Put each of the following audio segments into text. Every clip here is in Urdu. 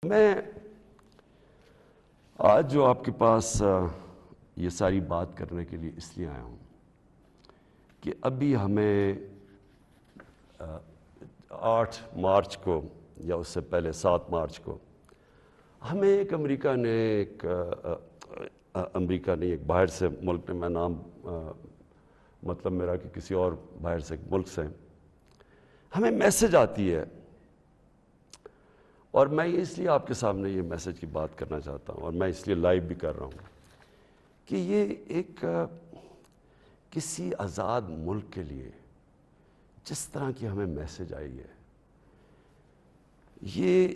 میں آج جو آپ کے پاس یہ ساری بات کرنے کے لیے اس لیے آیا ہوں کہ ابھی ہمیں 8 مارچ کو یا اس سے پہلے 7 مارچ کو ہمیں ایک امریکہ نے ایک باہر سے ملک نے، میں نام مطلب میرا کہ کسی اور باہر سے ملک سے ہمیں میسج آتی ہے، اور میں اس لیے آپ کے سامنے یہ میسج کی بات کرنا چاہتا ہوں، اور میں اس لیے لائیو بھی کر رہا ہوں کہ یہ ایک کسی آزاد ملک کے لیے جس طرح کی ہمیں میسج آئی ہے، یہ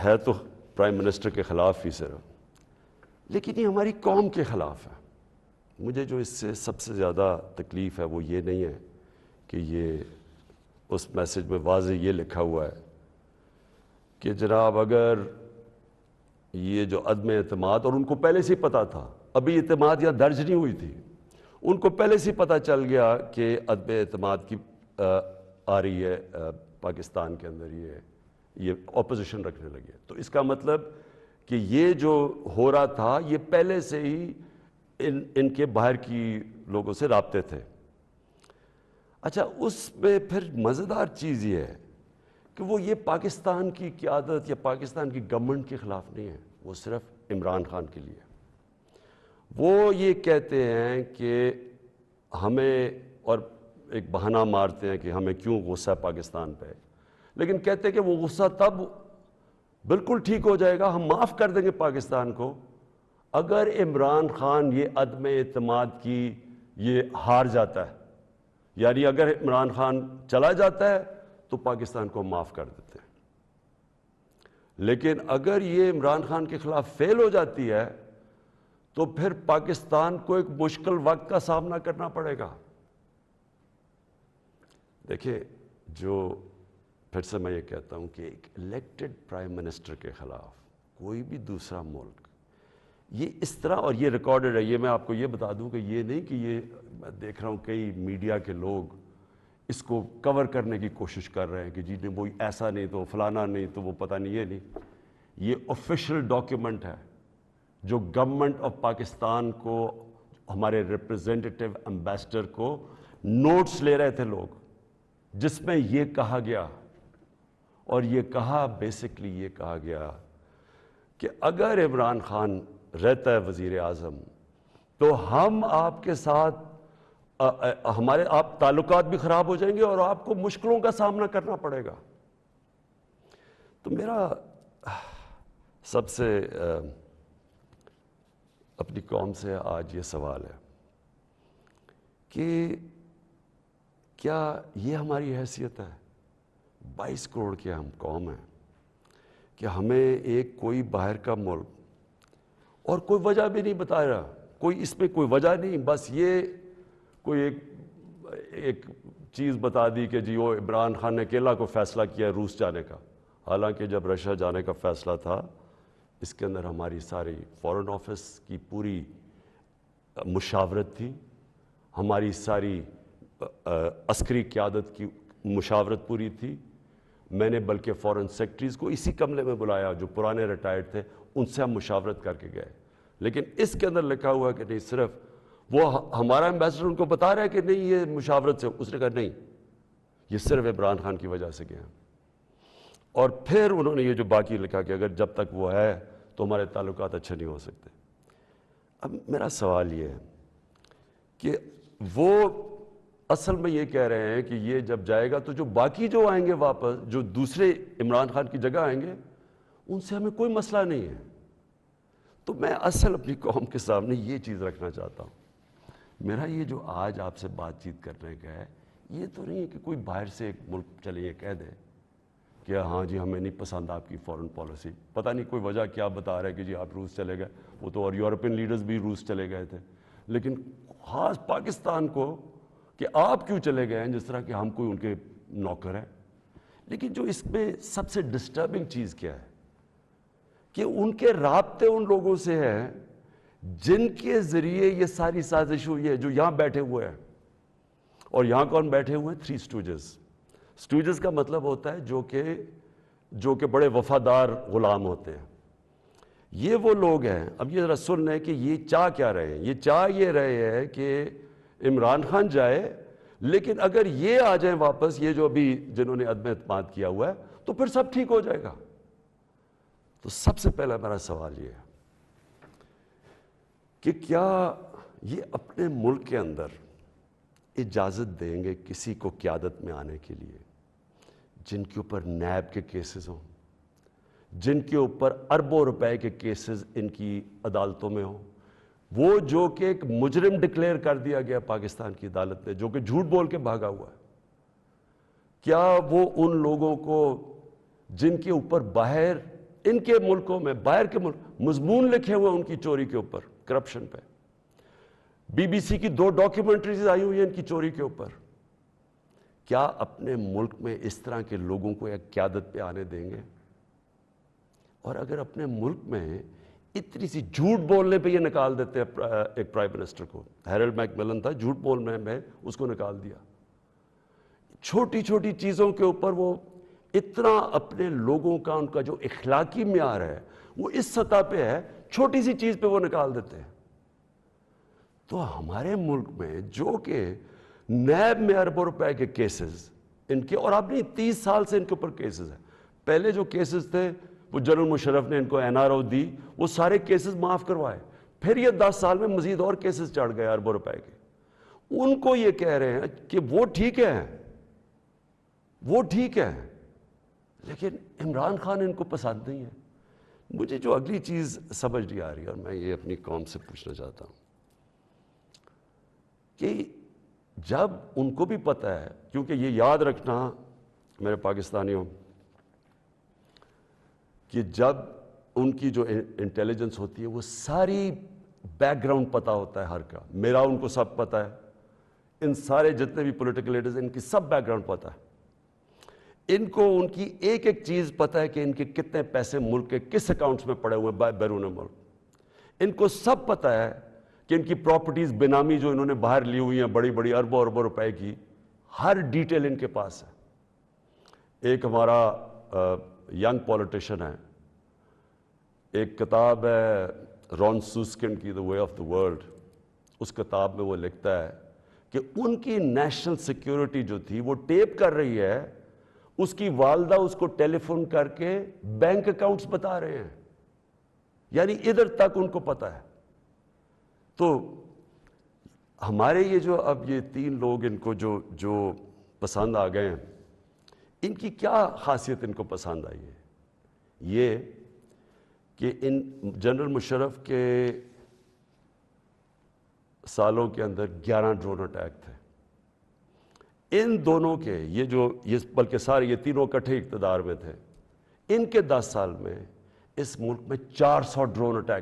ہے تو پرائم منسٹر کے خلاف ہی صرف، لیکن یہ ہماری قوم کے خلاف ہے۔ مجھے جو اس سے سب سے زیادہ تکلیف ہے وہ یہ نہیں ہے کہ یہ اس میسج میں واضح یہ لکھا ہوا ہے کہ جناب اگر یہ جو عدم اعتماد، اور ان کو پہلے سے ہی پتا تھا، ابھی اعتماد یا درج نہیں ہوئی تھی، ان کو پہلے سے ہی پتا چل گیا کہ عدم اعتماد کی آ رہی ہے پاکستان کے اندر، یہ اپوزیشن رکھنے لگے، تو اس کا مطلب کہ یہ جو ہو رہا تھا یہ پہلے سے ہی ان کے باہر کی لوگوں سے رابطے تھے۔ اچھا، اس میں پھر مزیدار چیز یہ ہے کہ وہ یہ پاکستان کی قیادت یا پاکستان کی گورنمنٹ کے خلاف نہیں ہے، وہ صرف عمران خان کے لیے۔ وہ یہ کہتے ہیں کہ ہمیں، اور ایک بہانہ مارتے ہیں کہ ہمیں کیوں غصہ پاکستان پہ، لیکن کہتے ہیں کہ وہ غصہ تب بالکل ٹھیک ہو جائے گا، ہم معاف کر دیں گے پاکستان کو اگر عمران خان یہ عدم اعتماد کی یہ ہار جاتا ہے، یعنی اگر عمران خان چلا جاتا ہے تو پاکستان کو معاف کر دیتے ہیں، لیکن اگر یہ عمران خان کے خلاف فیل ہو جاتی ہے تو پھر پاکستان کو ایک مشکل وقت کا سامنا کرنا پڑے گا۔ دیکھیں، جو پھر سے میں یہ کہتا ہوں کہ ایک الیکٹڈ پرائم منسٹر کے خلاف کوئی بھی دوسرا ملک یہ اس طرح، اور یہ ریکارڈڈ ہے، یہ میں آپ کو یہ بتا دوں کہ یہ نہیں کہ یہ میں دیکھ رہا ہوں کئی میڈیا کے لوگ اس کو کور کرنے کی کوشش کر رہے ہیں کہ جی وہ ایسا نہیں تو فلانا نہیں تو وہ پتہ نہیں، یہ نہیں، یہ آفیشیل ڈاکیومنٹ ہے جو گورنمنٹ آف پاکستان کو، ہمارے ریپرزینٹیٹیو امبیسڈر کو نوٹس لے رہے تھے لوگ، جس میں یہ کہا گیا، اور یہ کہا بیسکلی یہ کہا گیا کہ اگر عمران خان رہتا ہے وزیر اعظم تو ہم آپ کے ساتھ ہمارے آپ تعلقات بھی خراب ہو جائیں گے اور آپ کو مشکلوں کا سامنا کرنا پڑے گا۔ تو میرا سب سے اپنی قوم سے آج یہ سوال ہے کہ کیا یہ ہماری حیثیت ہے؟ 22 کروڑ کی ہم قوم ہیں کہ ہمیں ایک کوئی باہر کا ملک، اور کوئی وجہ بھی نہیں بتا رہا، کوئی اس میں کوئی وجہ نہیں، بس یہ کوئی ایک چیز بتا دی کہ جی وہ عمران خان نے اکیلا کو فیصلہ کیا روس جانے کا، حالانکہ جب رشیا جانے کا فیصلہ تھا اس کے اندر ہماری ساری فارن آفس کی پوری مشاورت تھی، ہماری ساری عسکری قیادت کی مشاورت پوری تھی۔ میں نے بلکہ فارن سیکرٹریز کو اسی کمرے میں بلایا جو پرانے ریٹائرڈ تھے، ان سے ہم مشاورت کر کے گئے، لیکن اس کے اندر لکھا ہوا ہے کہ نہیں، صرف وہ ہمارا ایمبیسڈر ان کو بتا رہا ہے کہ نہیں یہ مشاورت سے، اس نے کہا نہیں، یہ صرف عمران خان کی وجہ سے گیا۔ اور پھر انہوں نے یہ جو باقی لکھا کہ اگر جب تک وہ ہے تو ہمارے تعلقات اچھے نہیں ہو سکتے۔ اب میرا سوال یہ ہے کہ وہ اصل میں یہ کہہ رہے ہیں کہ یہ جب جائے گا تو جو باقی جو آئیں گے واپس، جو دوسرے عمران خان کی جگہ آئیں گے، ان سے ہمیں کوئی مسئلہ نہیں ہے۔ تو میں اصل اپنی قوم کے سامنے یہ چیز رکھنا چاہتا ہوں، میرا یہ جو آج آپ سے بات چیت کرنے کا ہے، یہ تو نہیں ہے کہ کوئی باہر سے ایک ملک چلے یہ کہہ دے کہ ہاں جی ہمیں نہیں پسند آپ کی فورن پالیسی، پتہ نہیں کوئی وجہ کیا بتا رہا ہے کہ جی آپ روس چلے گئے، وہ تو اور یورپین لیڈرز بھی روس چلے گئے تھے، لیکن خاص پاکستان کو کہ آپ کیوں چلے گئے ہیں، جس طرح کہ ہم کوئی ان کے نوکر ہیں۔ لیکن جو اس میں سب سے ڈسٹربنگ چیز کیا ہے کہ ان کے رابطے ان لوگوں سے ہیں جن کے ذریعے یہ ساری سازش ہوئی ہے، جو یہاں بیٹھے ہوئے ہیں، اور یہاں کون بیٹھے ہوئے ہیں؟ 3 اسٹوجز۔ اسٹوجز کا مطلب ہوتا ہے جو کہ جو کہ بڑے وفادار غلام ہوتے ہیں. یہ وہ لوگ ہیں. اب یہ ذرا سن لیں کہ یہ چاہ کیا رہے ہیں. یہ چاہ یہ رہے ہیں کہ عمران خان جائے، لیکن اگر یہ آ جائیں واپس، یہ جو ابھی جنہوں نے عدم اعتماد کیا ہوا ہے، تو پھر سب ٹھیک ہو جائے گا. تو سب سے پہلا میرا سوال یہ ہے کہ کیا یہ اپنے ملک کے اندر اجازت دیں گے کسی کو قیادت میں آنے کے لیے جن کے اوپر نیب کے کیسز ہوں، جن کے اوپر اربوں روپے کے کیسز ان کی عدالتوں میں ہوں، وہ جو کہ ایک مجرم ڈکلیئر کر دیا گیا پاکستان کی عدالت نے، جو کہ جھوٹ بول کے بھاگا ہوا ہے؟ کیا وہ ان لوگوں کو جن کے اوپر باہر ان کے ملکوں میں، باہر کے ملک مضمون لکھے ہوئے ان کی چوری کے اوپر، کرپشن پہ، بی بی سی کی 2 ڈاکیومنٹریز آئی ہوئی ہیں ان کی چوری کے اوپر، کیا اپنے ملک میں اس طرح کے لوگوں کو ایک قیادت پہ آنے دیں گے؟ اور اگر اپنے ملک میں اتنی سی جھوٹ بولنے پہ یہ نکال دیتے ہیں ایک پرائم منسٹر کو، ہیرلڈ میک ملن تھا، جھوٹ بولنے میں اس کو نکال دیا. چھوٹی چھوٹی چیزوں کے اوپر وہ اتنا اپنے لوگوں کا، ان کا جو اخلاقی معیار ہے وہ اس سطح پہ ہے، چھوٹی سی چیز پہ وہ نکال دیتے ہیں. تو ہمارے ملک میں جو کہ نیب میں اربوں روپے کے کیسز ان کے، اور اب نہیں 30 سال سے ان کے اوپر کیسز ہیں. پہلے جو کیسز تھے وہ جنرل مشرف نے ان کو این آر او دی، وہ سارے کیسز معاف کروائے. پھر یہ 10 سال میں مزید اور کیسز چڑھ گئے اربوں روپے کے. ان کو یہ کہہ رہے ہیں کہ وہ ٹھیک ہے، وہ ٹھیک ہے، لیکن عمران خان ان کو پسند نہیں ہے. مجھے جو اگلی چیز سمجھ نہیں آ رہی، اور میں یہ اپنی قوم سے پوچھنا چاہتا ہوں کہ جب ان کو بھی پتہ ہے، کیونکہ یہ یاد رکھنا میرے پاکستانیوں کہ جب ان کی جو انٹیلیجنس ہوتی ہے وہ ساری بیک گراؤنڈ پتہ ہوتا ہے ہر کا. میرا ان کو سب پتہ ہے، ان سارے جتنے بھی پولیٹیکل لیڈرز ان کی سب بیک گراؤنڈ پتہ ہے. ان کو ان کی ایک ایک چیز پتہ ہے کہ ان کے کتنے پیسے ملک کے کس اکاؤنٹس میں پڑے ہوئے ہیں بیرون ملک. ان کو سب پتہ ہے کہ ان کی پراپرٹیز بینامی جو انہوں نے باہر لی ہوئی ہیں بڑی بڑی اربوں اربوں روپے کی، ہر ڈیٹیل ان کے پاس ہے. ایک ہمارا ینگ پولیٹیشین ہے، ایک کتاب ہے رون سوسکنڈ کی، دا وے آف دا ورلڈ. اس کتاب میں وہ لکھتا ہے کہ ان کی نیشنل سیکیورٹی جو تھی وہ ٹیپ کر رہی ہے، اس کی والدہ اس کو ٹیلی فون کر کے بینک اکاؤنٹس بتا رہے ہیں، یعنی ادھر تک ان کو پتہ ہے. تو ہمارے یہ جو اب یہ 3 لوگ ان کو جو پسند آ گئے ہیں، ان کی کیا خاصیت ان کو پسند آئی ہے؟ یہ کہ ان جنرل مشرف کے سالوں کے اندر 11 ڈرون اٹیک تھے. ان دونوں کے یہ بلکہ سارے یہ تینوں اکٹھے اقتدار میں تھے. ان کے 10 سال میں اس ملک میں 400 ڈرون اٹیک